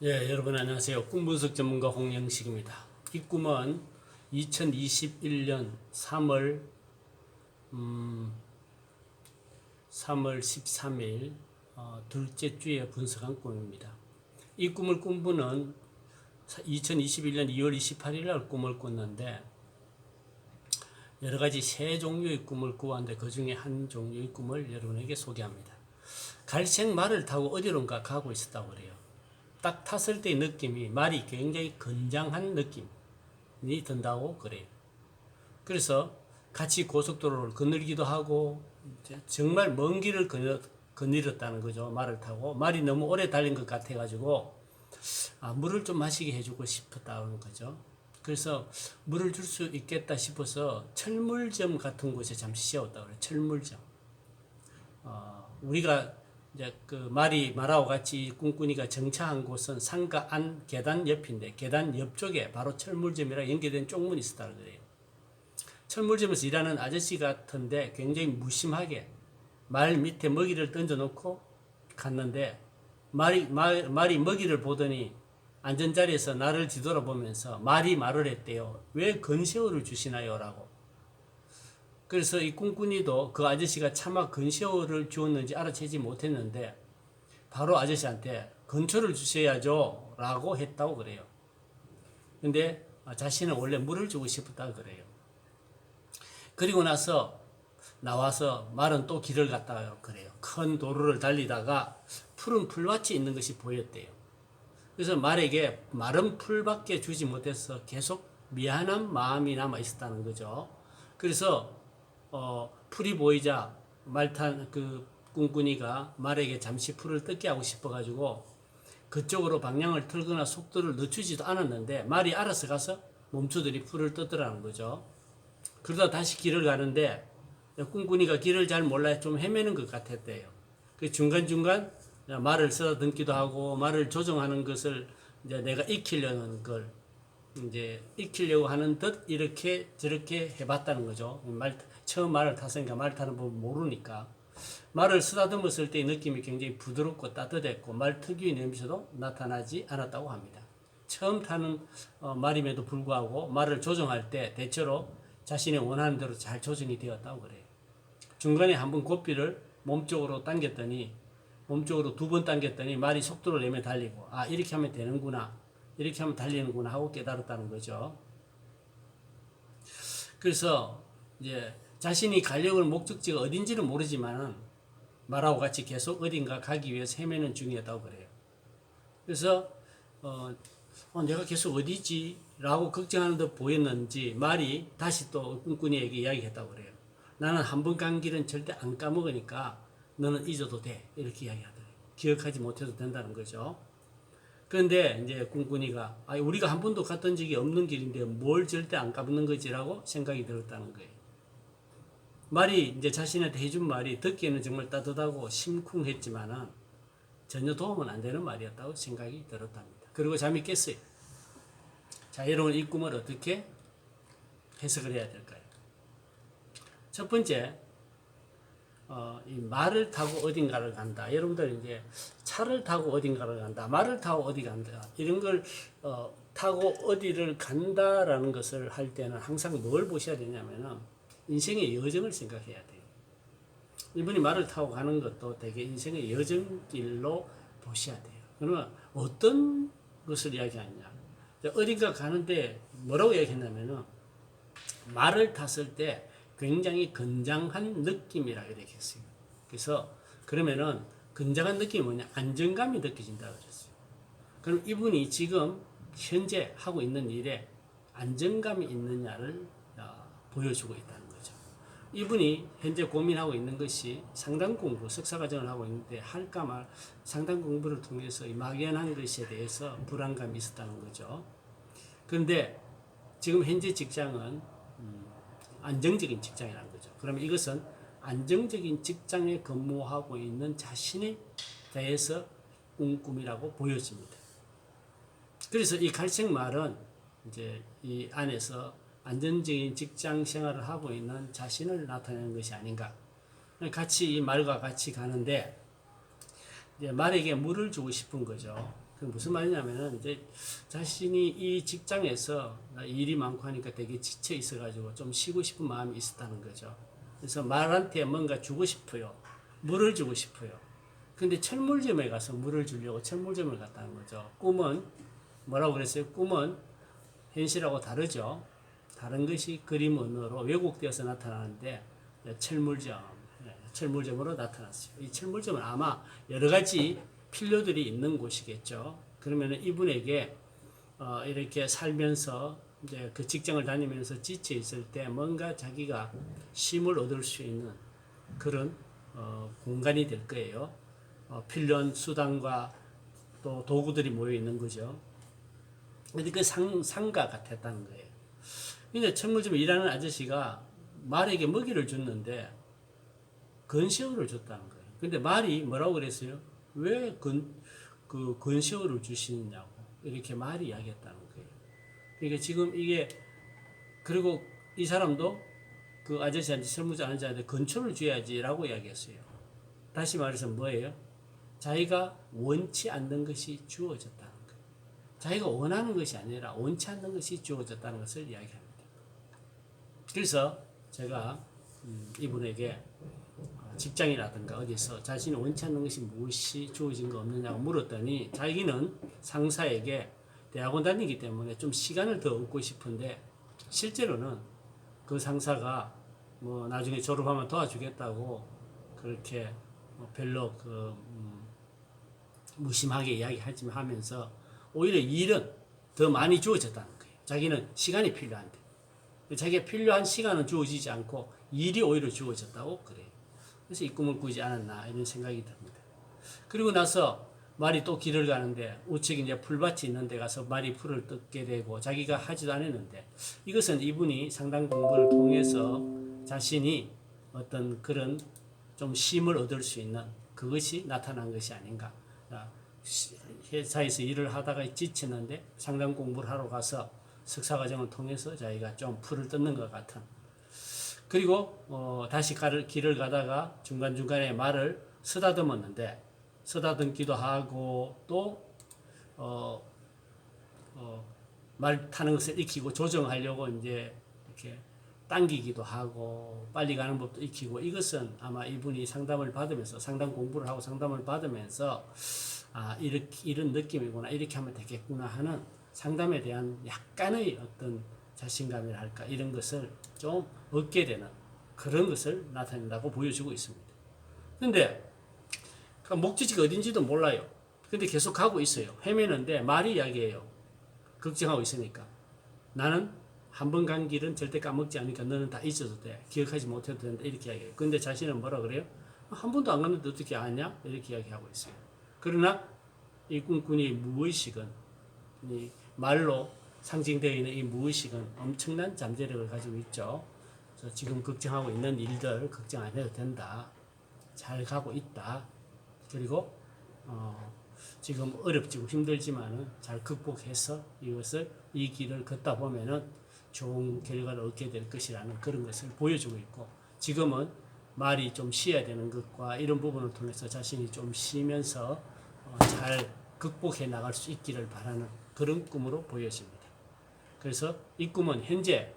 예, 여러분 안녕하세요. 꿈 분석 전문가 홍영식입니다. 이 꿈은 2021년 3월 13일 둘째 주에 분석한 꿈입니다. 이 꿈을 꾼 분은 2021년 2월 28일 날 꿈을 꿨는데 여러 가지 세 종류의 꿈을 꾸었는데 그 중에 한 종류의 꿈을 여러분에게 소개합니다. 갈색 말을 타고 어디론가 가고 있었다고 그래요. 딱 탔을 때의 느낌이 말이 굉장히 건장한 느낌이 든다고 그래요. 그래서 같이 고속도로를 거닐기도 하고 정말 먼 길을 거닐었다는 거죠. 말을 타고 말이 너무 오래 달린 것 같아가지고 물을 좀 마시게 해주고 싶었다는 거죠. 그래서 물을 줄 수 있겠다 싶어서 철물점 같은 곳에 잠시 쉬었다 그래요. 철물점. 우리가 이제 그 말하고 같이 꾼꾼이가 정차한 곳은 상가 안 계단 옆인데 계단 옆쪽에 바로 철물점이랑 연계된 쪽문이 있었다 그래요. 철물점에서 일하는 아저씨 같은데 굉장히 무심하게 말 밑에 먹이를 던져놓고 갔는데 말이 먹이를 보더니 앉은 자리에서 나를 뒤돌아보면서 말이 말을 했대요. 왜 건새우를 주시나요? 라고. 그래서 이 꾼꾼이도 그 아저씨가 차마 건새우를 주었는지 알아채지 못했는데 바로 아저씨한테 건초를 주셔야죠 라고 했다고 그래요. 근데 자신은 원래 물을 주고 싶었다 그래요. 그리고 나와서 말은 또 길을 갔다 그래요. 큰 도로를 달리다가 푸른 풀밭이 있는 것이 보였대요. 그래서 말에게 마른 풀밖에 주지 못해서 계속 미안한 마음이 남아 있었다는 거죠. 그래서 풀이 보이자 말탄 그 꾼꾼이가 말에게 잠시 풀을 뜯게 하고 싶어가지고 그쪽으로 방향을 틀거나 속도를 늦추지도 않았는데 말이 알아서 가서 멈추더니 풀을 뜯더라는 거죠. 그러다 다시 길을 가는데 꾼꾼이가 길을 잘 몰라 좀 헤매는 것 같았대요. 그 중간중간 말을 쓰다듬기도 하고 말을 조정하는 것을 이제 내가 익히려는 걸 이제 익히려고 하는 듯 이렇게 저렇게 해봤다는 거죠. 처음 말을 탔으니까 말 타는 법 모르니까. 말을 쓰다듬었을 때의 느낌이 굉장히 부드럽고 따뜻했고 말 특유의 냄새도 나타나지 않았다고 합니다. 처음 타는 말임에도 불구하고 말을 조정할 때 대체로 자신이 원하는 대로 잘 조정이 되었다고 그래요. 중간에 한번 고삐를 몸쪽으로 당겼더니 몸쪽으로 두 번 당겼더니 말이 속도를 내며 달리고 이렇게 하면 되는구나 이렇게 하면 달리는구나 하고 깨달았다는 거죠. 그래서 이제 자신이 가려고 하는 목적지가 어딘지는 모르지만 말하고 같이 계속 어딘가 가기 위해서 헤매는 중이었다고 그래요. 그래서 내가 계속 어디지? 라고 걱정하는 듯 보였는지 말이 다시 또 꾼꾼이에게 이야기했다고 그래요. 나는 한 번 간 길은 절대 안 까먹으니까 너는 잊어도 돼. 이렇게 이야기하더래요. 기억하지 못해도 된다는 거죠. 그런데 이제 꾼꾼이가 우리가 한 번도 갔던 적이 없는 길인데 뭘 절대 안 까먹는 거지라고 생각이 들었다는 거예요. 말이 이제 자신한테 해준 말이 듣기에는 정말 따뜻하고 심쿵했지만은 전혀 도움은 안 되는 말이었다고 생각이 들었답니다. 그리고 잠이 깼어요. 자, 여러분 이 꿈을 어떻게 해석을 해야 될까요? 첫 번째, 이 말을 타고 어딘가를 간다. 여러분들 이제 차를 타고 어딘가를 간다. 말을 타고 어디 간다. 이런 걸 타고 어디를 간다라는 것을 할 때는 항상 뭘 보셔야 되냐면은 인생의 여정을 생각해야 돼요. 이분이 말을 타고 가는 것도 되게 인생의 여정길로 보셔야 돼요. 그러면 어떤 것을 이야기하냐? 어딘가 가는데 뭐라고 이야기했냐면은 말을 탔을 때 굉장히 건장한 느낌이라 이렇게 했어요. 그래서 그러면은 건장한 느낌이 뭐냐? 안정감이 느껴진다 그랬어요. 그럼 이분이 지금 현재 하고 있는 일에 안정감이 있느냐를 보여주고 있다는 거죠. 이분이 현재 고민하고 있는 것이 상담 공부, 석사과정을 하고 있는데 할까 말 상담 공부를 통해서 막연한 것에 대해서 불안감이 있었다는 거죠. 그런데 지금 현재 직장은 안정적인 직장이라는 거죠. 그러면 이것은 안정적인 직장에 근무하고 있는 자신에 대해서 꿈이라고 보여집니다. 그래서 이 갈색 말은 이제 이 안에서 안정적인 직장 생활을 하고 있는 자신을 나타내는 것이 아닌가. 같이 이 말과 같이 가는데 이제 말에게 물을 주고 싶은 거죠. 그 무슨 말이냐면은 이제 자신이 이 직장에서 일이 많고 하니까 되게 지쳐 있어가지고 좀 쉬고 싶은 마음이 있었다는 거죠. 그래서 말한테 뭔가 주고 싶어요. 물을 주고 싶어요. 근데 철물점에 가서 물을 주려고 철물점을 갔다는 거죠. 꿈은 뭐라고 그랬어요? 꿈은 현실하고 다르죠. 다른 것이 그림 언어로 왜곡되어서 나타나는데 철물점으로 나타났어요. 이 철물점은 아마 여러 가지 필요들이 있는 곳이겠죠. 그러면 이분에게 이렇게 살면서 이제 그 직장을 다니면서 지쳐 있을 때 뭔가 자기가 쉼을 얻을 수 있는 그런 공간이 될 거예요. 필요한 수단과 또 도구들이 모여 있는 거죠. 근데 그 상가 같았다는 거예요. 근데 철물점에 일하는 아저씨가 말에게 먹이를 줬는데 건새우를 줬다는 거예요. 근데 말이 뭐라고 그랬어요? 왜 건새우를 주시느냐고 이렇게 말이 이야기했다는 거예요. 그러니까 지금 이게 그리고 이 사람도 그 아저씨한테 철물점 하는 자한테 건초를 줘야지라고 이야기했어요. 다시 말해서 뭐예요? 자기가 원치 않는 것이 주어졌다는 거예요. 자기가 원하는 것이 아니라 원치 않는 것이 주어졌다는 것을 이야기합니다. 그래서 제가 이분에게 직장이라든가 어디서 자신이 원치 않는 것이 무엇이 주어진 거 없느냐고 물었더니 자기는 상사에게 대학원 다니기 때문에 좀 시간을 더 얻고 싶은데 실제로는 그 상사가 뭐 나중에 졸업하면 도와주겠다고 그렇게 별로 무심하게 이야기하지 하면서 오히려 일은 더 많이 주어졌다는 거예요. 자기는 시간이 필요한데 자기가 필요한 시간은 주어지지 않고 일이 오히려 주어졌다고 그래요. 그래서 이 꿈을 꾸지 않았나 이런 생각이 듭니다. 그리고 나서 말이 또 길을 가는데 우측에 이제 풀밭이 있는 데 가서 말이 풀을 뜯게 되고 자기가 하지도 않았는데 이것은 이분이 상당 공부를 통해서 자신이 어떤 그런 좀 쉼을 얻을 수 있는 그것이 나타난 것이 아닌가. 회사에서 일을 하다가 지치는데 상당 공부를 하러 가서 석사 과정을 통해서 자기가 좀 풀을 뜯는 것 같은. 그리고 다시 길을 가다가 중간중간에 말을 쓰다듬었는데 쓰다듬기도 하고 또 말 타는 것을 익히고 조정하려고 이제 이렇게 당기기도 하고 빨리 가는 법도 익히고 이것은 아마 이분이 상담을 받으면서 상담 공부를 하고 상담을 받으면서 이런 느낌이구나 이렇게 하면 되겠구나 하는 상담에 대한 약간의 어떤 자신감이라 할까 이런 것을 좀 얻게 되는 그런 것을 나타낸다고 보여주고 있습니다. 근데 목적지가 어딘지도 몰라요. 근데 계속 가고 있어요. 헤매는데 말이 이야기해요. 걱정하고 있으니까. 나는 한 번 간 길은 절대 까먹지 않으니까 너는 다 잊어도 돼. 기억하지 못해도 된다. 이렇게 이야기해요. 근데 자신은 뭐라 그래요? 한 번도 안 갔는데 어떻게 아냐? 이렇게 이야기하고 있어요. 그러나 이 꿈꾼이 무의식은 이 말로 상징되어 있는 이 무의식은 엄청난 잠재력을 가지고 있죠. 그래서 지금 걱정하고 있는 일들 걱정 안 해도 된다. 잘 가고 있다. 그리고 지금 어렵지고 힘들지만은 잘 극복해서 이 길을 걷다 보면은 좋은 결과를 얻게 될 것이라는 그런 것을 보여주고 있고 지금은 말이 좀 쉬어야 되는 것과 이런 부분을 통해서 자신이 좀 쉬면서 잘 극복해 나갈 수 있기를 바라는 그런 꿈으로 보여집니다. 그래서 이 꿈은 현재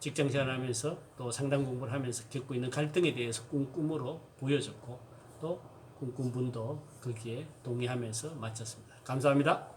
직장생활하면서 또 상담 공부를 하면서 겪고 있는 갈등에 대해서 꿈으로 보여졌고 또 꿈꾼 분도 거기에 동의하면서 마쳤습니다. 감사합니다.